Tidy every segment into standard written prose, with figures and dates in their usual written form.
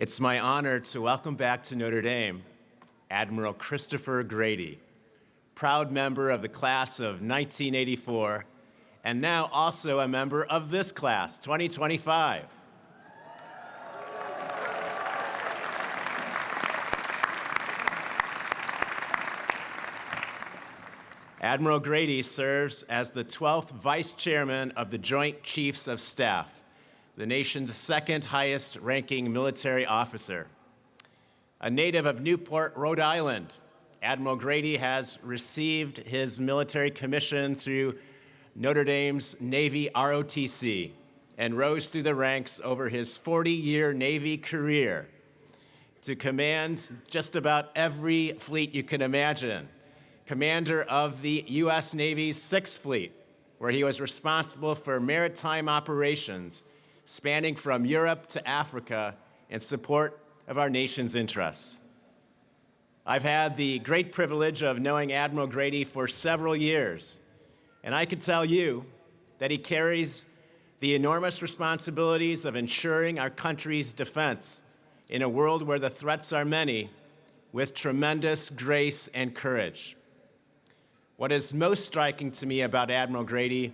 It's my honor to welcome back to Notre Dame Admiral Christopher Grady, proud member of the class of 1984, and now also a member of this class, 2025. Admiral Grady serves as the 12th Vice Chairman of the Joint Chiefs of Staff, the nation's second highest ranking military officer. A native of Newport, Rhode Island, Admiral Grady has received his military commission through Notre Dame's Navy ROTC and rose through the ranks over his 40-year Navy career to command just about every fleet you can imagine. Commander of the U.S. Navy's 6th Fleet, where he was responsible for maritime operations spanning from Europe to Africa in support of our nation's interests. I've had the great privilege of knowing Admiral Grady for several years, and I can tell you that he carries the enormous responsibilities of ensuring our country's defense in a world where the threats are many, with tremendous grace and courage. What is most striking to me about Admiral Grady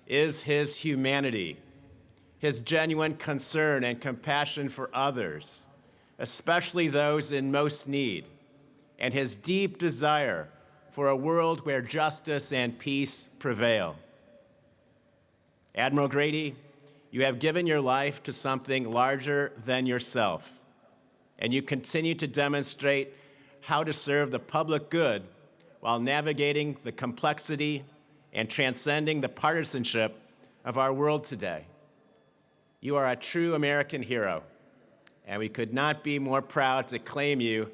is his humanity, his genuine concern and compassion for others, especially those in most need, and his deep desire for a world where justice and peace prevail. Admiral Grady, you have given your life to something larger than yourself, and you continue to demonstrate how to serve the public good while navigating the complexity and transcending the partisanship of our world today. You are a true American hero, and we could not be more proud to claim you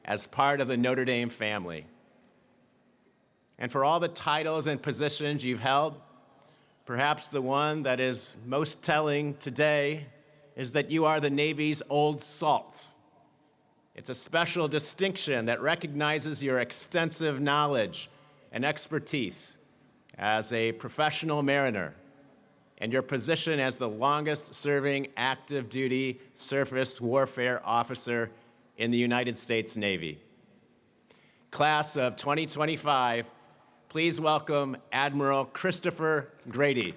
as part of the Notre Dame family. And for all the titles and positions you've held, perhaps the one that is most telling today is that you are the Navy's old salt. It's a special distinction that recognizes your extensive knowledge and expertise as a professional mariner and your position as the longest-serving active duty surface warfare officer in the United States Navy. Class of 2025, please welcome Admiral Christopher Grady.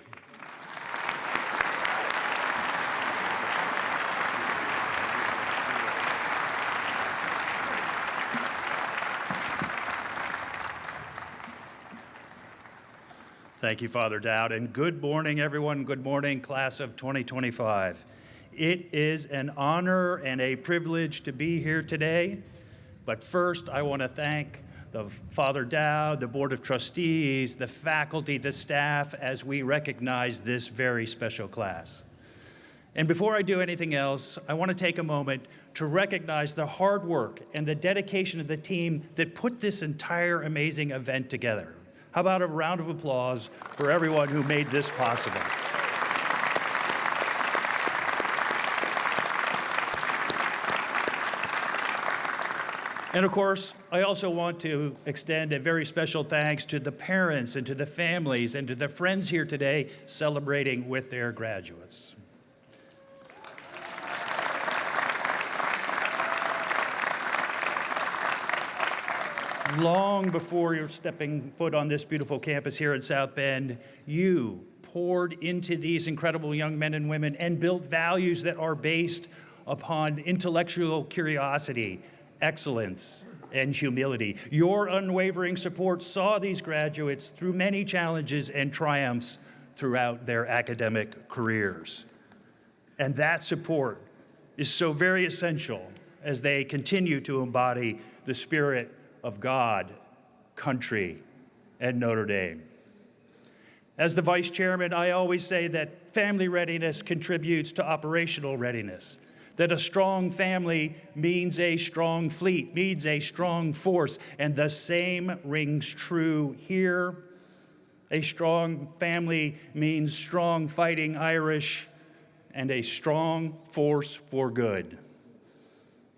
Thank you, Father Dowd, and good morning, everyone. Good morning, class of 2025. It is an honor and a privilege to be here today, but first I want to thank the Father Dowd, the Board of Trustees, the faculty, the staff, as we recognize this very special class. And before I do anything else, I want to take a moment to recognize the hard work and the dedication of the team that put this entire amazing event together. How about a round of applause for everyone who made this possible? And of course, I also want to extend a very special thanks to the parents and to the families and to the friends here today celebrating with their graduates. Long before you're stepping foot on this beautiful campus here at South Bend, you poured into these incredible young men and women and built values that are based upon intellectual curiosity, excellence, and humility. Your unwavering support saw these graduates through many challenges and triumphs throughout their academic careers. And that support is so very essential as they continue to embody the spirit of God, country, and Notre Dame. As the vice chairman, I always say that family readiness contributes to operational readiness, that a strong family means a strong fleet, means a strong force, and the same rings true here. A strong family means strong fighting Irish and a strong force for good.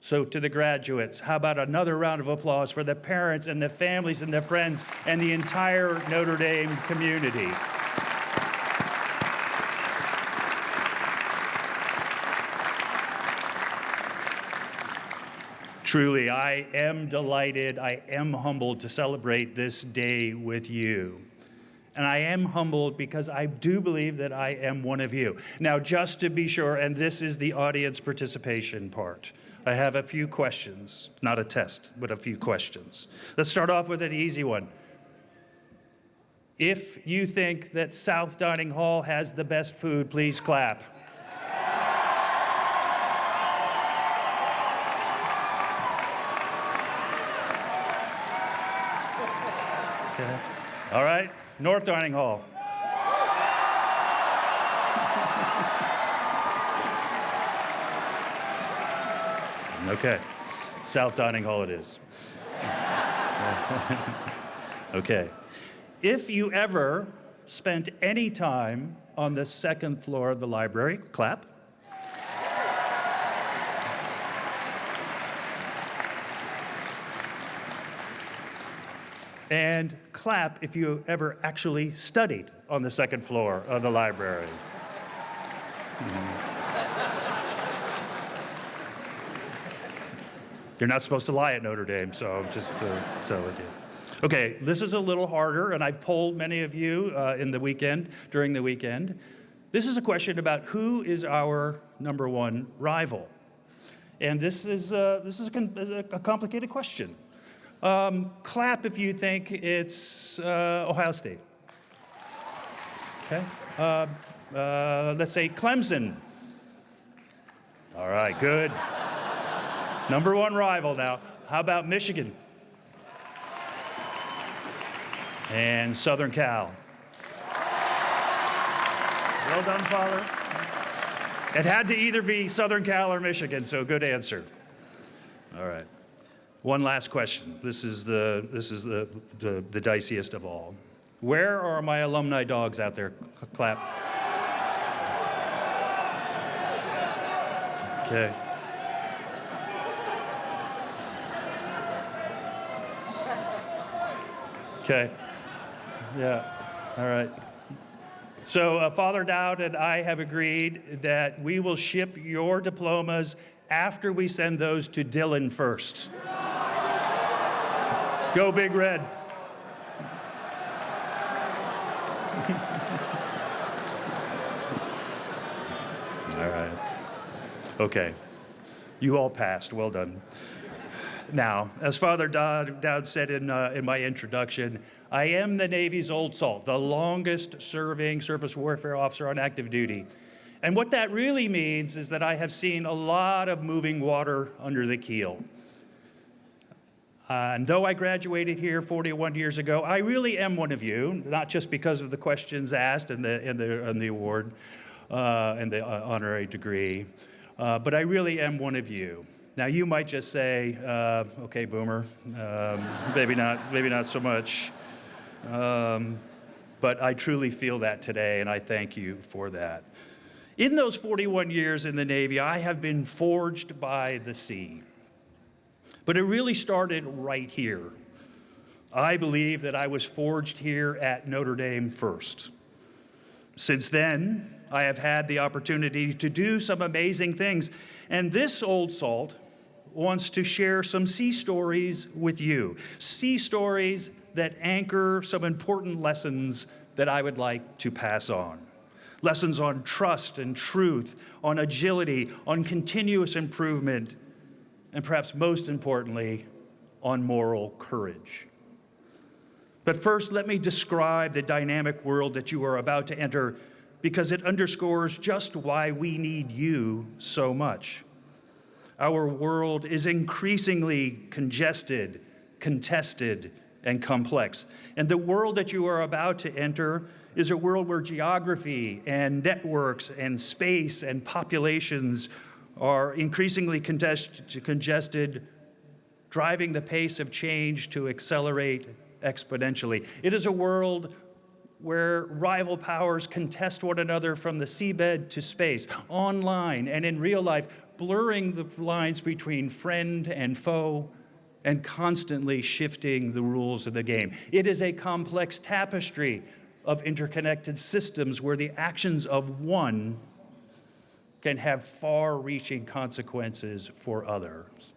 So to the graduates, how about another round of applause for the parents and the families and the friends and the entire Notre Dame community. Truly, I am delighted, I am humbled to celebrate this day with you. And I am humbled because I do believe that I am one of you. Now, just to be sure, and this is the audience participation part, I have a few questions, not a test, but a few questions. Let's start off with an easy one. If you think that South Dining Hall has the best food, please clap. Okay. All right, North Dining Hall. Okay, South Dining Hall it is. Okay. If you ever spent any time on the second floor of the library, clap. And clap if you ever actually studied on the second floor of the library. You're not supposed to lie at Notre Dame, so just to tell you. Okay, this is a little harder, and I've polled many of you during the weekend. This is a question about who is our number one rival. And this is a complicated question. Clap if you think it's Ohio State. Okay. Let's say Clemson. All right, good. Number one rival now. How about Michigan? And Southern Cal. Well done, Father. It had to either be Southern Cal or Michigan, so good answer. All right. One last question. This is the diciest of all. Where are my alumni dogs out there? Clap. Okay. Okay. Yeah. All right. So Father Dowd and I have agreed that we will ship your diplomas after we send those to Dylan first. Go Big Red. All right. Okay. You all passed. Well done. Now, as Father Dowd said in my introduction, I am the Navy's Old Salt, the longest serving surface warfare officer on active duty. And what that really means is that I have seen a lot of moving water under the keel. And though I graduated here 41 years ago, I really am one of you, not just because of the questions asked and the award and the honorary degree, but I really am one of you. Now, you might just say, okay, boomer, maybe not so much. But I truly feel that today, and I thank you for that. In those 41 years in the Navy, I have been forged by the sea. But it really started right here. I believe that I was forged here at Notre Dame first. Since then, I have had the opportunity to do some amazing things, and this old salt wants to share some sea stories with you. Sea stories that anchor some important lessons that I would like to pass on. Lessons on trust and truth, on agility, on continuous improvement, and perhaps most importantly, on moral courage. But first, let me describe the dynamic world that you are about to enter, because it underscores just why we need you so much. Our world is increasingly congested, contested, and complex. And the world that you are about to enter is a world where geography and networks and space and populations are increasingly congested, driving the pace of change to accelerate exponentially. It is a world where rival powers contest one another from the seabed to space, online and in real life, blurring the lines between friend and foe and constantly shifting the rules of the game. It is a complex tapestry of interconnected systems where the actions of one can have far-reaching consequences for others.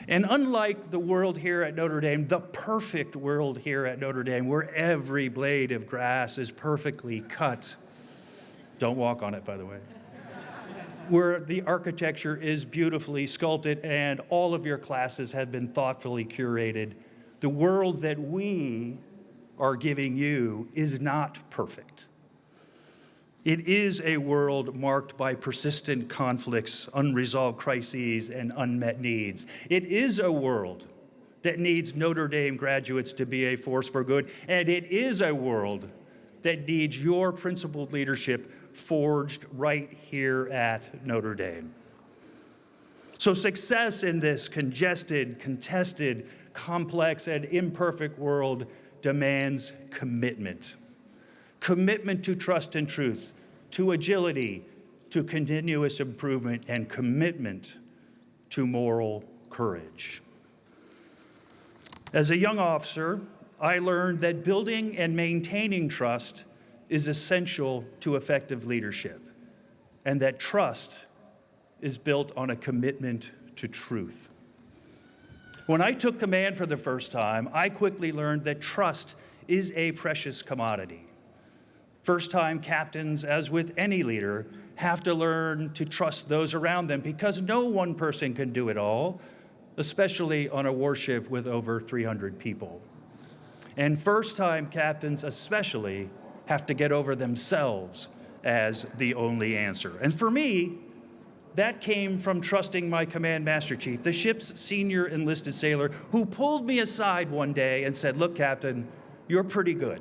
And unlike the world here at Notre Dame, the perfect world here at Notre Dame, where every blade of grass is perfectly cut, don't walk on it, by the way, where the architecture is beautifully sculpted and all of your classes have been thoughtfully curated, the world that we are giving you is not perfect. It is a world marked by persistent conflicts, unresolved crises, and unmet needs. It is a world that needs Notre Dame graduates to be a force for good, and it is a world that needs your principled leadership forged right here at Notre Dame. So success in this congested, contested, complex, and imperfect world demands commitment. Commitment to trust and truth, to agility, to continuous improvement, and commitment to moral courage. As a young officer, I learned that building and maintaining trust is essential to effective leadership, and that trust is built on a commitment to truth. When I took command for the first time, I quickly learned that trust is a precious commodity. First-time captains, as with any leader, have to learn to trust those around them because no one person can do it all, especially on a warship with over 300 people. And first-time captains especially have to get over themselves as the only answer. And for me, that came from trusting my command master chief, the ship's senior enlisted sailor, who pulled me aside one day and said, "Look, Captain, you're pretty good,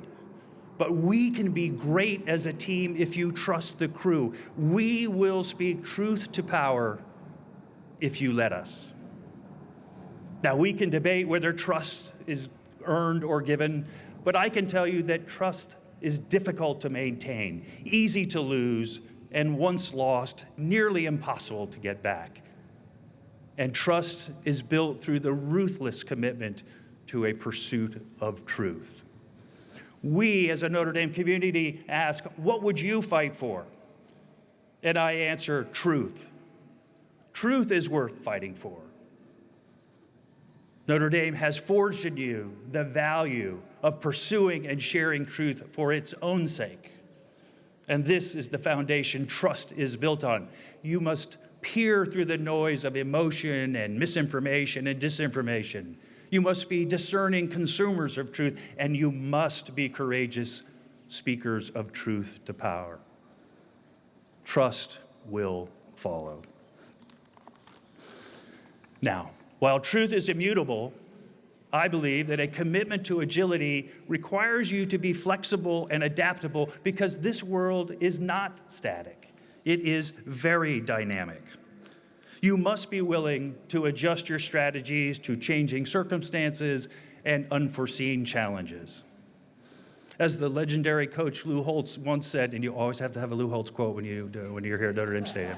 but we can be great as a team if you trust the crew. We will speak truth to power if you let us." Now, we can debate whether trust is earned or given, but I can tell you that trust is difficult to maintain, easy to lose, and once lost, nearly impossible to get back. And trust is built through the ruthless commitment to a pursuit of truth. We, as a Notre Dame community, ask, what would you fight for? And I answer, truth. Truth is worth fighting for. Notre Dame has forged in you the value of pursuing and sharing truth for its own sake. And this is the foundation trust is built on. You must peer through the noise of emotion and misinformation and disinformation. You must be discerning consumers of truth, and you must be courageous speakers of truth to power. Trust will follow. Now, while truth is immutable, I believe that a commitment to agility requires you to be flexible and adaptable because this world is not static. It is very dynamic. You must be willing to adjust your strategies to changing circumstances and unforeseen challenges. As the legendary coach Lou Holtz once said, and you always have to have a Lou Holtz quote when you're here at Notre Dame Stadium,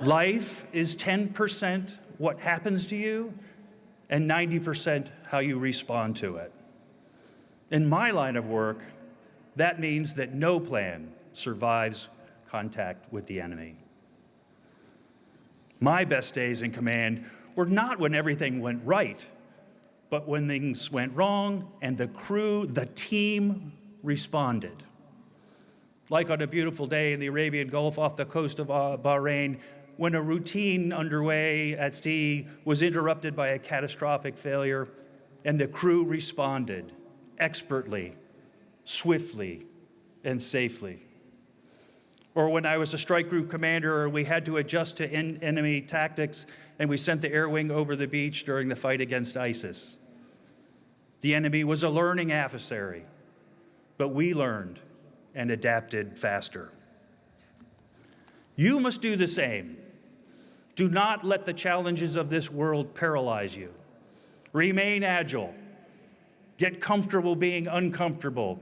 life is 10% what happens to you and 90% how you respond to it. In my line of work, that means that no plan survives contact with the enemy. My best days in command were not when everything went right, but when things went wrong and the crew, the team, responded. Like on a beautiful day in the Arabian Gulf off the coast of Bahrain, when a routine underway at sea was interrupted by a catastrophic failure, and the crew responded expertly, swiftly, and safely. Or when I was a strike group commander, we had to adjust to enemy tactics, and we sent the air wing over the beach during the fight against ISIS. The enemy was a learning adversary, but we learned and adapted faster. You must do the same. Do not let the challenges of this world paralyze you. Remain agile. Get comfortable being uncomfortable.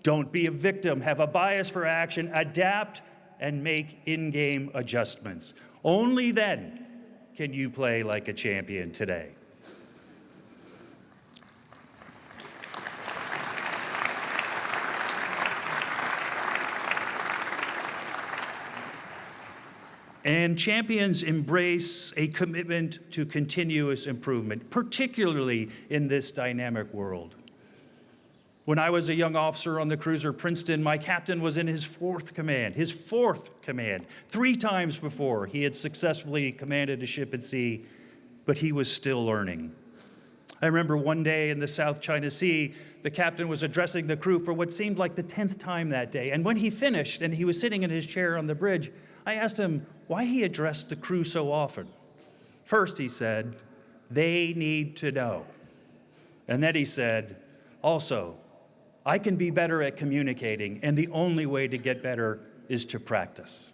Don't be a victim. Have a bias for action. Adapt and make in-game adjustments. Only then can you play like a champion today. And champions embrace a commitment to continuous improvement, particularly in this dynamic world. When I was a young officer on the cruiser Princeton, my captain was in his fourth command. 3 times before he had successfully commanded a ship at sea, but he was still learning. I remember one day in the South China Sea, the captain was addressing the crew for what seemed like the 10th time that day. And when he finished and he was sitting in his chair on the bridge, I asked him why he addressed the crew so often. First, he said, they need to know. And then he said, also, I can be better at communicating, and the only way to get better is to practice.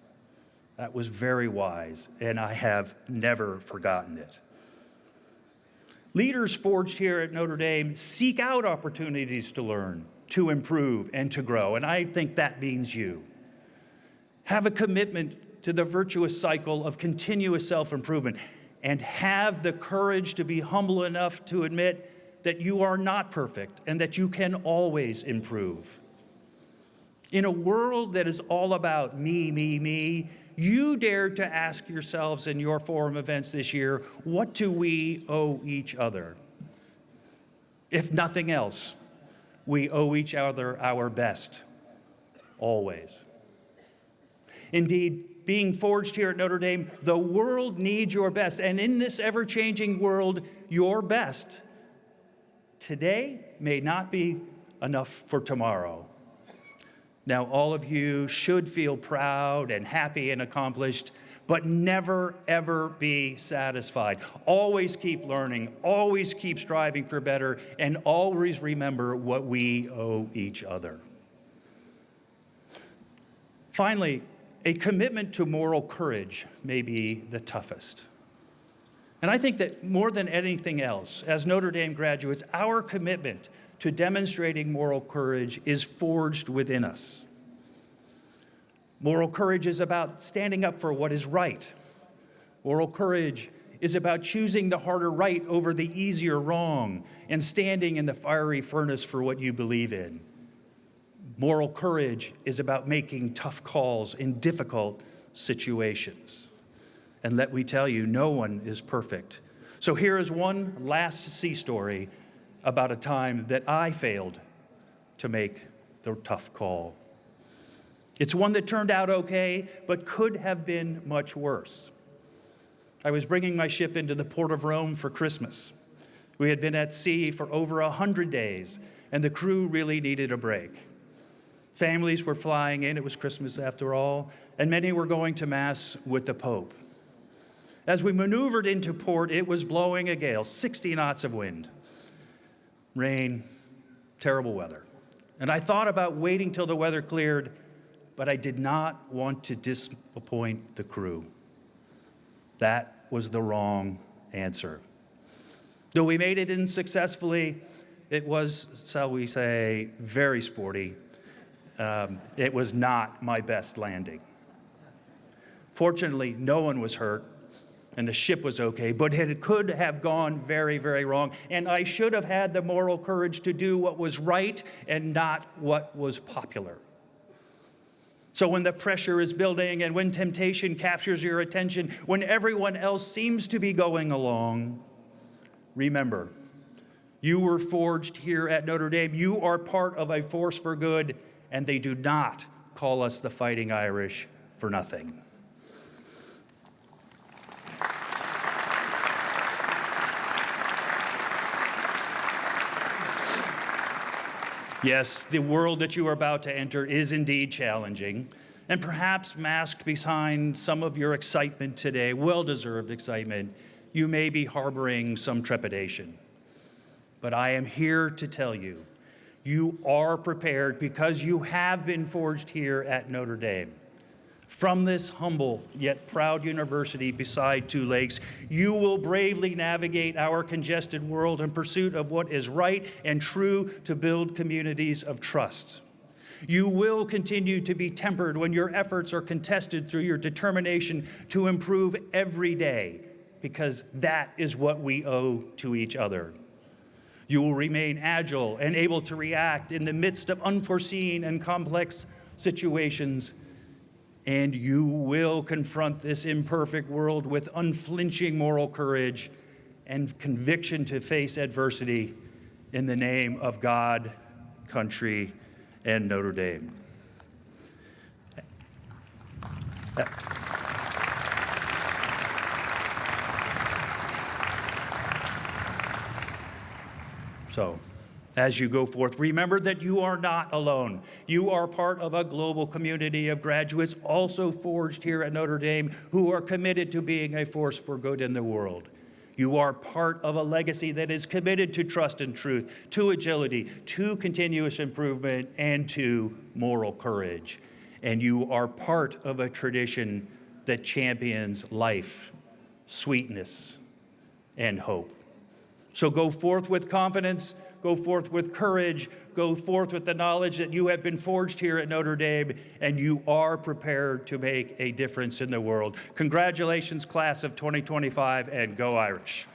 That was very wise, and I have never forgotten it. Leaders forged here at Notre Dame seek out opportunities to learn, to improve, and to grow, and I think that means you. Have a commitment to the virtuous cycle of continuous self-improvement, and have the courage to be humble enough to admit that you are not perfect and that you can always improve. In a world that is all about me, you dare to ask yourselves in your forum events this year, what do we owe each other? If nothing else, we owe each other our best, always. Indeed, being forged here at Notre Dame, the world needs your best, and in this ever-changing world, your best today may not be enough for tomorrow. Now, all of you should feel proud and happy and accomplished, but never, ever be satisfied. Always keep learning, always keep striving for better, and always remember what we owe each other. Finally, a commitment to moral courage may be the toughest. And I think that more than anything else, as Notre Dame graduates, our commitment to demonstrating moral courage is forged within us. Moral courage is about standing up for what is right. Moral courage is about choosing the harder right over the easier wrong and standing in the fiery furnace for what you believe in. Moral courage is about making tough calls in difficult situations. And let me tell you, no one is perfect. So here is one last sea story about a time that I failed to make the tough call. It's one that turned out okay, but could have been much worse. I was bringing my ship into the port of Rome for Christmas. We had been at sea for over 100 days, and the crew really needed a break. Families were flying in, it was Christmas after all, and many were going to Mass with the Pope. As we maneuvered into port, it was blowing a gale, 60 knots of wind, rain, terrible weather. And I thought about waiting till the weather cleared, but I did not want to disappoint the crew. That was the wrong answer. Though we made it in successfully, it was, shall we say, very sporty. It was not my best landing. Fortunately, no one was hurt, and the ship was okay, but it could have gone very, very wrong, and I should have had the moral courage to do what was right and not what was popular. So when the pressure is building and when temptation captures your attention, when everyone else seems to be going along, remember, you were forged here at Notre Dame. You are part of a force for good, and they do not call us the Fighting Irish for nothing. Yes, the world that you are about to enter is indeed challenging, and perhaps masked behind some of your excitement today, well-deserved excitement, you may be harboring some trepidation. But I am here to tell you, you are prepared because you have been forged here at Notre Dame. From this humble yet proud university beside two lakes, you will bravely navigate our congested world in pursuit of what is right and true to build communities of trust. You will continue to be tempered when your efforts are contested through your determination to improve every day, because that is what we owe to each other. You will remain agile and able to react in the midst of unforeseen and complex situations. and you will confront this imperfect world with unflinching moral courage and conviction to face adversity in the name of God, country, and Notre Dame. So, as you go forth, remember that you are not alone. You are part of a global community of graduates also forged here at Notre Dame who are committed to being a force for good in the world. You are part of a legacy that is committed to trust and truth, to agility, to continuous improvement, and to moral courage. And you are part of a tradition that champions life, sweetness, and hope. So go forth with confidence, go forth with courage, go forth with the knowledge that you have been forged here at Notre Dame and you are prepared to make a difference in the world. Congratulations, class of 2025, and go Irish.